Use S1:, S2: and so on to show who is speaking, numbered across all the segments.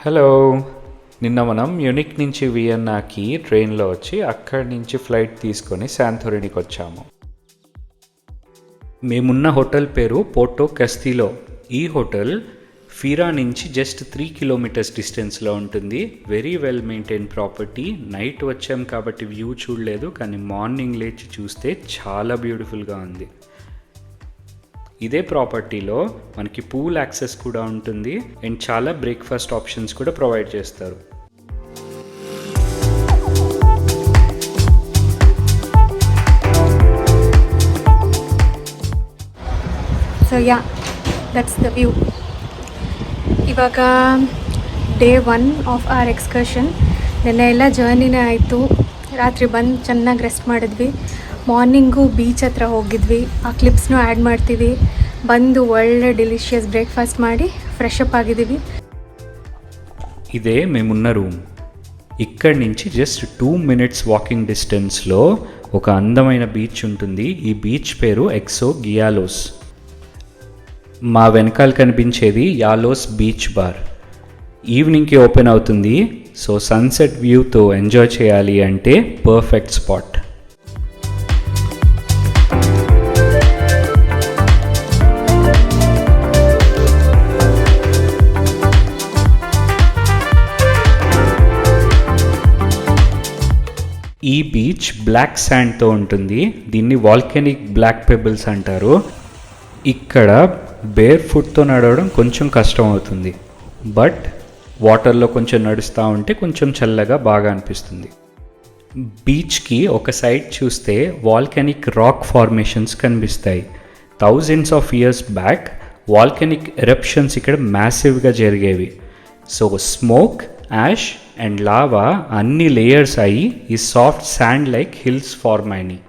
S1: Hello. నిన్న మనం Munich నుంచి వియన్నాకి ట్రైన్లో వచ్చి అక్కడి నుంచి ఫ్లైట్ తీసుకొని శాంతోరినికి వచ్చాము. మేమున్న హోటల్ పేరు పోర్టో కస్తిలో. ఈ హోటల్ ఫీరా నుంచి జస్ట్ 3 కిలోమీటర్స్ డిస్టెన్స్లో ఉంటుంది. Very well maintain property. Night వచ్చాం కాబట్టి వ్యూ చూడలేదు, కానీ మార్నింగ్ లేచి చూస్తే చాలా బ్యూటిఫుల్గా ఉంది. ఇదే ప్రాపర్టీలో మనకి పూల్ యాక్సెస్ కూడా ఉంటుంది అండ్ చాలా బ్రేక్ఫాస్ట్ ఆప్షన్స్ కూడా ప్రొవైడ్ చేస్తారు.
S2: So yeah, that's the view. ಇವಾಗ ಡೇ 1 ಆಫ್ ಆರ್ ಎಕ್ಸ್ಕರ್ಷನ್. ನೆನ್ನೆ ಎಲ್ಲ ಜರ್ನಿನೇ ಆಯಿತು. ರಾತ್ರಿ ಬಂದು ಚೆನ್ನಾಗಿ ರೆಸ್ಟ್ ಮಾಡಿದ್ವಿ. ಮಾರ್ನಿಂಗು ಬೀಚ್ ಹತ್ರ ಹೋಗಿದ್ವಿ. ಆ ಕ್ಲಿಪ್ಸ್ನೂ ಆ್ಯಡ್ ಮಾಡ್ತೀವಿ. ಬಂದು ಒಳ್ಳೆ ಡೆಲಿಷಿಯಸ್ ಬ್ರೇಕ್ಫಾಸ್ಟ್ ಮಾಡಿ ಫ್ರೆಶ್ ಅಪ್ ಆಗಿದ್ದೀವಿ.
S1: ఇదే మేమున్న రూమ్. ఇక్కడి నుంచి జస్ట్ 2 minutes వాకింగ్ డిస్టెన్స్లో ఒక అందమైన బీచ్ ఉంటుంది. ఈ బీచ్ పేరు ఎక్సో గియాలోస్. మా వెనకాల కనిపించేది యాలోస్ బీచ్ బార్. ఈవినింగ్కి ఓపెన్ అవుతుంది. సో సన్సెట్ వ్యూతో ఎంజాయ్ చేయాలి అంటే పర్ఫెక్ట్ స్పాట్. ఈ బీచ్ బ్లాక్ శాండ్తో ఉంటుంది. దీన్ని వాల్కెనిక్ బ్లాక్ పెబుల్స్ అంటారు. ఇక్కడ బేర్ ఫుట్తో నడవడం కొంచెం కష్టం అవుతుంది, బట్ వాటర్లో కొంచెం నడుస్తూ ఉంటే కొంచెం చల్లగా బాగా అనిపిస్తుంది. బీచ్కి ఒక సైడ్ చూస్తే వాల్కెనిక్ రాక్ ఫార్మేషన్స్ కనిపిస్తాయి. Thousands of years back volcanic eruptions ఇక్కడ మ్యాసివ్గా జరిగేవి. So smoke, ash and lava అన్ని లేయర్స్ అయ్యి ఈ soft sand like hills form అయినాయి.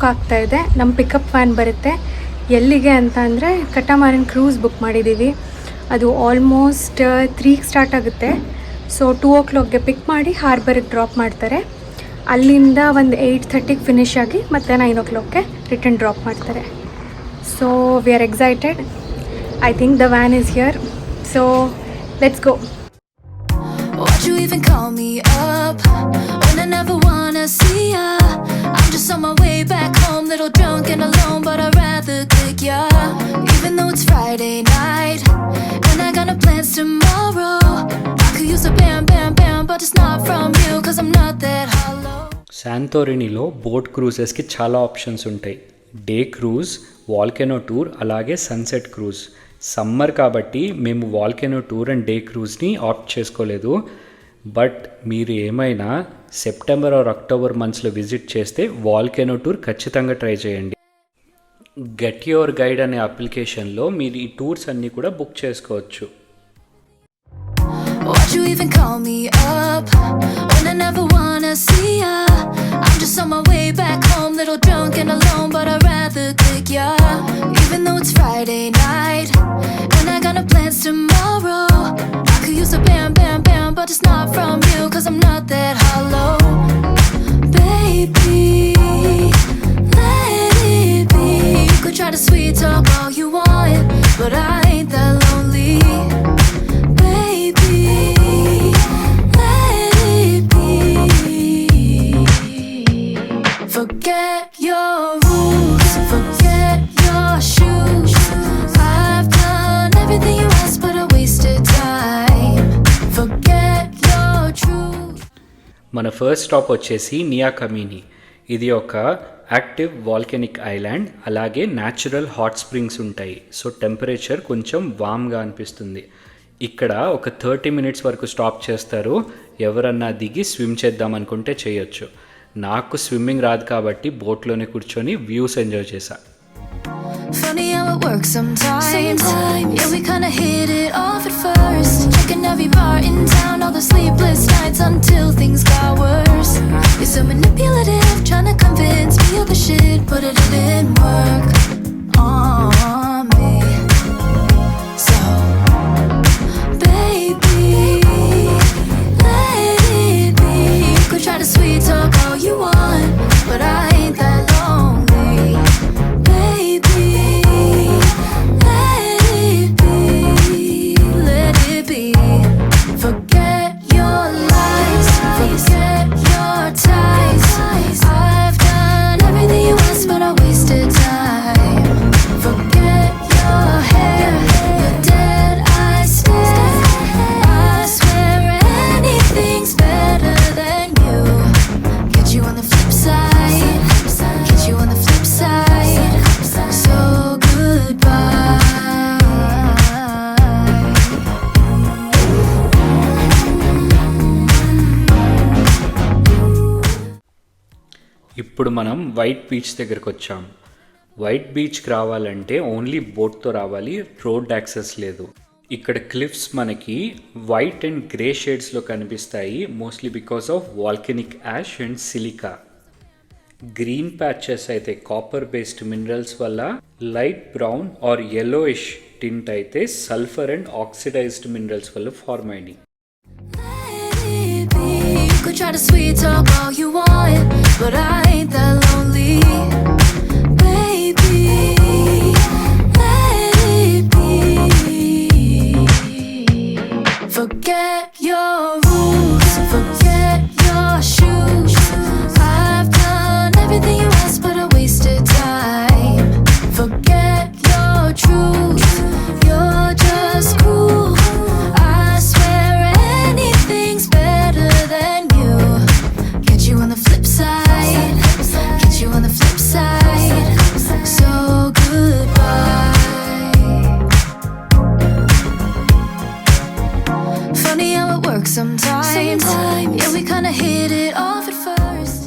S2: ಆಗ್ತಾ ಇದೆ. ನಮ್ಮ ಪಿಕಪ್ ವ್ಯಾನ್ ಬರುತ್ತೆ. ಎಲ್ಲಿಗೆ ಅಂತ ಅಂದರೆ ಕಟ್ಟಮಾರಿನ್ ಕ್ರೂಸ್ ಬುಕ್ ಮಾಡಿದ್ದೀವಿ. ಅದು ಆಲ್ಮೋಸ್ಟ್ 3 ಸ್ಟಾರ್ಟ್ ಆಗುತ್ತೆ. ಸೊ 2 o'clockಗೆ ಪಿಕ್ ಮಾಡಿ ಹಾರ್ಬರಿಗೆ ಡ್ರಾಪ್ ಮಾಡ್ತಾರೆ. ಅಲ್ಲಿಂದ ಒಂದು 8:30ಗೆ ಫಿನಿಶ್ ಆಗಿ ಮತ್ತೆ 9 o'clockಗೆ ರಿಟರ್ನ್ ಡ್ರಾಪ್ ಮಾಡ್ತಾರೆ. So we are excited. I think the van is here. So let's go.
S3: Why'd you even call me up when I never wanna see ya? I'm just on my way back home, little drunk and alone, but I'd rather kick ya. Even though it's Friday night and I got no plans tomorrow, I could use a bam bam bam, but it's not from you, cause I'm not that hollow.
S1: శాంతోరినిలో boat క్రూజెస్కి చాలా options ఉంటాయి. Day cruise, volcano tour, అలాగే sunset cruise. Summer కాబట్టి మేము volcano tour and day క్రూజ్ని opt చేసుకోలేదు. But మీరు ఏమైనా సెప్టెంబర్ ఆర్ అక్టోబర్ మంత్స్లో విజిట్ చేస్తే వాల్కెనో టూర్ ఖచ్చితంగా ట్రై చేయండి. గెట్ యువర్ గైడ్ అనే అప్లికేషన్లో మీరు ఈ టూర్స్ అన్నీ కూడా బుక్ చేసుకోవచ్చు.
S3: Why'd you even call me up when I never wanna see ya? I'm just on my way back home, little drunk and alone, but I'd rather kick ya. Even though it's Friday night and I got no plans tomorrow, I could use a bam bam bam, but it's not from you, cause I'm not that hollow. Baby, let it be. You could try to sweet talk all you want, but I ain't that lonely. Forget your rules, forget your shoes. I've done everything you asked, but I wasted time. Forget your truth.
S1: మన first stop వచ్చేసి నియాకమిని. ఇది ఒక active volcanic island, అలాగే natural hot springs ఉంటాయి. So temperature కొంచెం వామ్గా అనిపిస్తుంది. ఇక్కడ ఒక 30 minutes వరకు స్టాప్ చేస్తారు. ఎవరన్నా దిగి స్విమ్ చేద్దాం అనుకుంటే చేయొచ్చు. నాకు స్విమ్మింగ్ రాదు కాబట్టి బోట్లోనే కూర్చొని వ్యూస్ ఎంజాయ్ చేశా.
S3: Funny how it works sometimes. Yeah, we kinda hit it off at first. Checking every bar in town, all the sleepless nights until things got worse. You're so manipulative, trying to convince me of the shit, but it didn't work on me. So, baby, let it be. You could try to sweet talk all you want, but I ain't that lonely. Baby, let it be, let it be. Forget your lies, forget your ties. I've done everything you asked, but I wasted time. Forget your hair, your dead eye stare. I swear anything's better than you. Get you on the flip side, get you on the flip side. So goodbye.
S1: ఇప్పుడు మనం white beach దగ్గరకు వచ్చాం. White బీచ్కి రావాలంటే only బోట్తో రావాలి, road access లేదు. ఇక్కడ cliffs మనకి వైట్ అండ్ గ్రే షేడ్స్లో కనిపిస్తాయి, mostly because of volcanic ash and silica. Green patches అయితే కాపర్ బేస్డ్ మినరల్స్ వల్ల, light brown or yellowish tint అయితే సల్ఫర్ అండ్ ఆక్సిడైజ్డ్ మినరల్స్ వల్ల ఫార్మ్ అయినాయి.
S3: You could try to sweet talk all you want, but I ain't that lonely. Baby, let it be. Forget your rules, forget your shoes. I've done everything you asked, but I wasted time. Forget your truth, you're just cruel. I swear anything's better than you. Get you on the flip side, get you on the flip side. So goodbye. Funny how it works sometimes. Yeah, we kinda hit it off at first.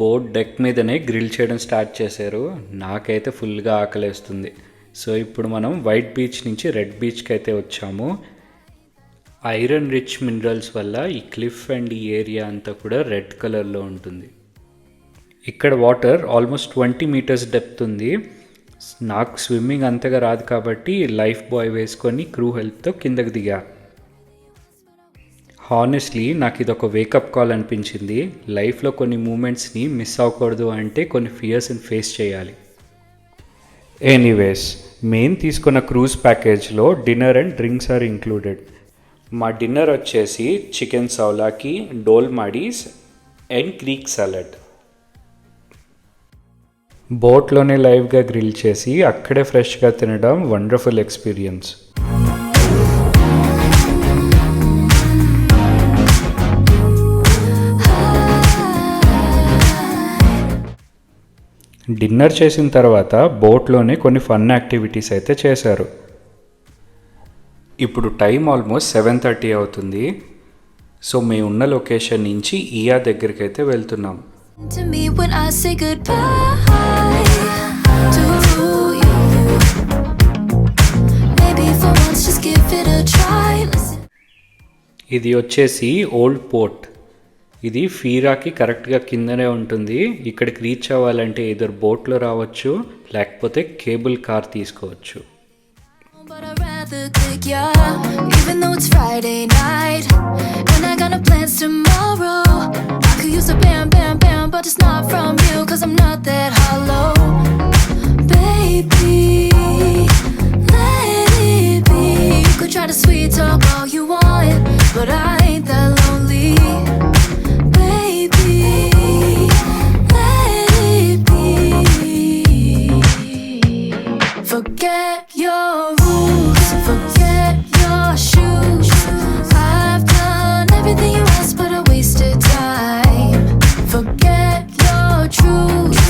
S1: Boat deck మీదనే grill చేయడం start చేశారు. నాకైతే ఫుల్గా ఆకలేస్తుంది. So ఇప్పుడు మనం white beach నుంచి red బీచ్కి అయితే వచ్చాము. ఐరన్ రిచ్ మినరల్స్ వల్ల ఈ క్లిఫ్ అండ్ ఈ ఏరియా అంతా కూడా రెడ్ కలర్లో ఉంటుంది. ఇక్కడ వాటర్ ఆల్మోస్ట్ 20 meters డెప్త్ ఉంది. నాకు స్విమ్మింగ్ అంతగా రాదు కాబట్టి లైఫ్ బాయ్ వేసుకొని క్రూ హెల్ప్తో కిందకి దిగా. హానెస్ట్లీ నాకు ఇది ఒక వేకప్ కాల్ అనిపించింది. లైఫ్లో కొన్ని మూమెంట్స్ని మిస్ అవ్వకూడదు అంటే కొన్ని ఫియర్స్ని ఫేస్ చేయాలి. ఎనీవేస్, మెయిన్ తీసుకున్న క్రూజ్ ప్యాకేజ్లో dinner and drinks are included. మా డిన్నర్ వచ్చేసి chicken souvlaki, dolmades and Greek salad. బోట్లోనే లైవ్గా గ్రిల్ చేసి అక్కడే ఫ్రెష్గా తినడం వండర్ఫుల్ ఎక్స్పీరియన్స్. డిన్నర్ చేసిన తర్వాత బోట్లోనే కొన్ని ఫన్ యాక్టివిటీస్ అయితే చేశారు. ఇప్పుడు టైం ఆల్మోస్ట్ 7:30 అవుతుంది. సో మేము ఉన్న లొకేషన్ నుంచి ఇయా దగ్గరికి అయితే వెళ్తున్నాం.
S3: To me when I say goodbye to you. Maybe for once just give it a try. Listen.
S1: ఇది వచ్చేసి ఓల్డ్ పోర్ట్. ఇది ఫీరాకి కరెక్ట్గా కిందనే ఉంటుంది. ఇక్కడికి రీచ్ అవ్వాలంటే ఇద్దరు బోట్లో రావచ్చు, లేకపోతే కేబుల్ కార్ తీసుకోవచ్చు.
S3: But I'd rather click ya, even though it's Friday night and I got no plans tomorrow. I could use a bam bam bam, but it's not from you, 'cause I'm not that hollow. Baby, let it be. You could try to sweet talk all you want, but I ain't that lonely. Baby, let it be. Forget your rules, forget your shoes. I've done everything you asked, but I wasted time. Forget your truth,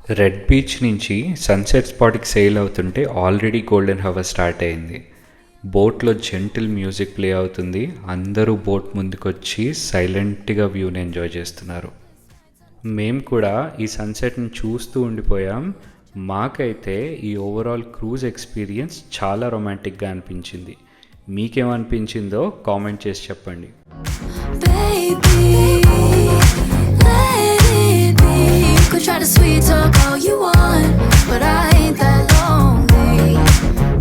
S1: red beach నుంచి sunset స్పాట్కి SAIL అవుతుంటే already golden hour start అయింది. బోట్లో gentle music play అవుతుంది. అందరూ boat ముందుకొచ్చి సైలెంట్గా వ్యూని enjoy చేస్తున్నారు. మేము కూడా ఈ సన్సెట్ని చూస్తూ ఉండిపోయాం. మాకైతే ఈ ఓవరాల్ క్రూజ్ ఎక్స్పీరియన్స్ చాలా రొమాంటిక్గా అనిపించింది. మీకేమనిపించిందో కామెంట్ చేసి చెప్పండి.
S3: Baby, let it be. You could try to sweet talk all you want, but I ain't that lonely.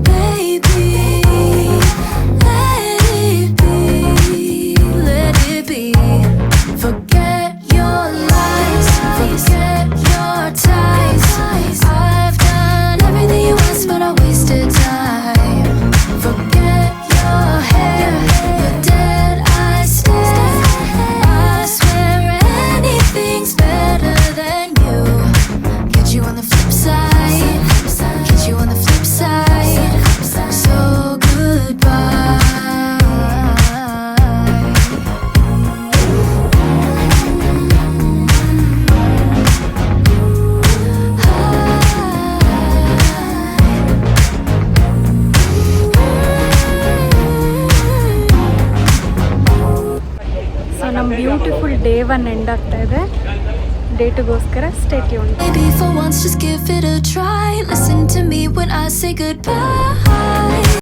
S3: Baby, let it be, let it be. Forget your lies, forget your ties. I've done everything you asked, but I wasted time. Forget your hair, your dead eyes stare. I swear anything's better than you. Get you on the flip side, get you on the flip side. So goodbye.
S2: So ನಮ್ಮ beautiful day 1 end ಆಗ್ತಾ ಇದೆ. Day 2ಗೋಸ್ಕರ stay tune.
S3: Maybe for once just give it a try. Listen to me when I say goodbye.